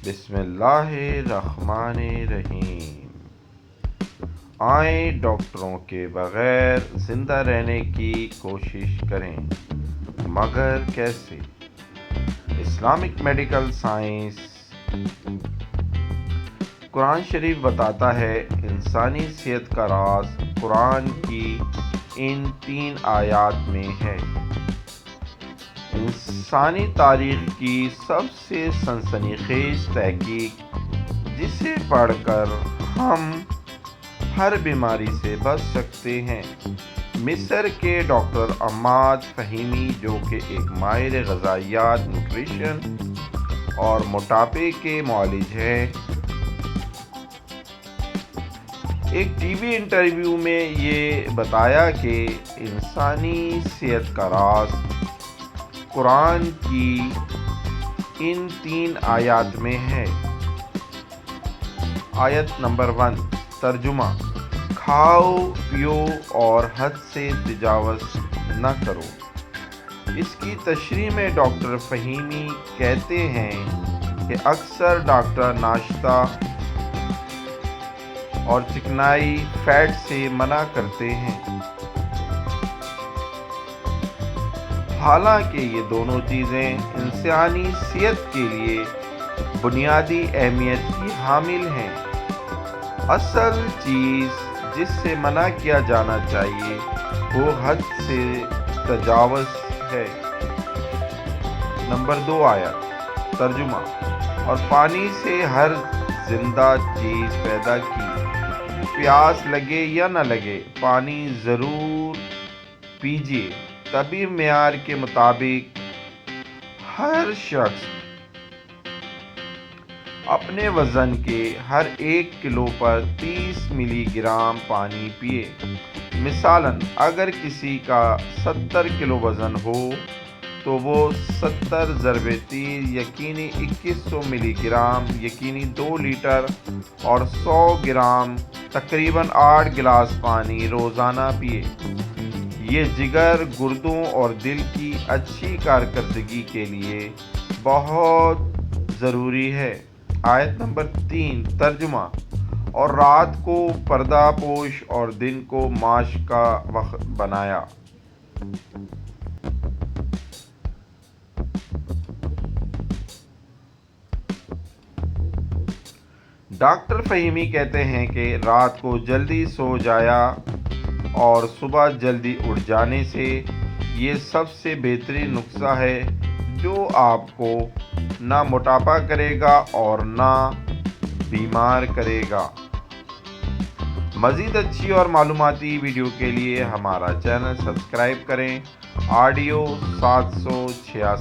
بسم اللہ الرحمن الرحیم۔ آئیں ڈاکٹروں کے بغیر زندہ رہنے کی کوشش کریں، مگر کیسے؟ Islamic medical science. قرآن شریف بتاتا ہے انسانی صحت کا راز قرآن کی ان 3 آیات میں ہے۔ انسانی تاریخ کی سب سے سنسنی خیز تحقیق، جسے پڑھ کر ہم ہر بیماری سے بچ سکتے ہیں۔ مصر کے ڈاکٹر عماد فہیمی، جو کہ ایک ماہر غذائیت، نیوٹریشن اور موٹاپے کے معالج ہیں، ایک ٹی وی انٹرویو میں یہ بتایا کہ انسانی صحت کا راز قرآن کی ان 3 آیات میں ہے۔ آیت نمبر 1، ترجمہ: کھاؤ پیو اور حد سے تجاوز نہ کرو۔ اس کی تشریح میں ڈاکٹر فہیمی کہتے ہیں کہ اکثر ڈاکٹر ناشتہ اور چکنائی، فیٹ سے منع کرتے ہیں، حالانکہ یہ دونوں چیزیں انسانی صحت کے لیے بنیادی اہمیت کی حامل ہیں۔ اصل چیز جس سے منع کیا جانا چاہیے وہ حد سے تجاوز ہے۔ نمبر 2 آیت، ترجمہ: اور پانی سے ہر زندہ چیز پیدا کی، پیاس لگے یا نہ لگے پانی ضرور پیجیے، طبی معیار کے مطابق ہر شخص اپنے وزن کے ہر 1 کلو پر 30 ملی گرام پانی پیے۔ مثلاً اگر کسی کا 70 کلو وزن ہو تو وہ 70 ضرب 30 یعنی 2100 ملی گرام یعنی 2 لیٹر اور 100 گرام تقریباً 8 گلاس پانی روزانہ پیے۔ یہ جگر، گردوں اور دل کی اچھی کارکردگی کے لیے بہت ضروری ہے۔ آیت نمبر 3، ترجمہ: اور رات کو پردہ پوش اور دن کو معاش کا وقت بنایا۔ ڈاکٹر فہیمی کہتے ہیں کہ رات کو جلدی سو جایا اور صبح جلدی اٹھ جانے سے یہ سب سے بہترین نسخہ ہے جو آپ کو نہ موٹاپا کرے گا اور نہ بیمار کرے گا۔ مزید اچھی اور معلوماتی ویڈیو کے لیے ہمارا چینل سبسکرائب کریں۔ آڈیو 786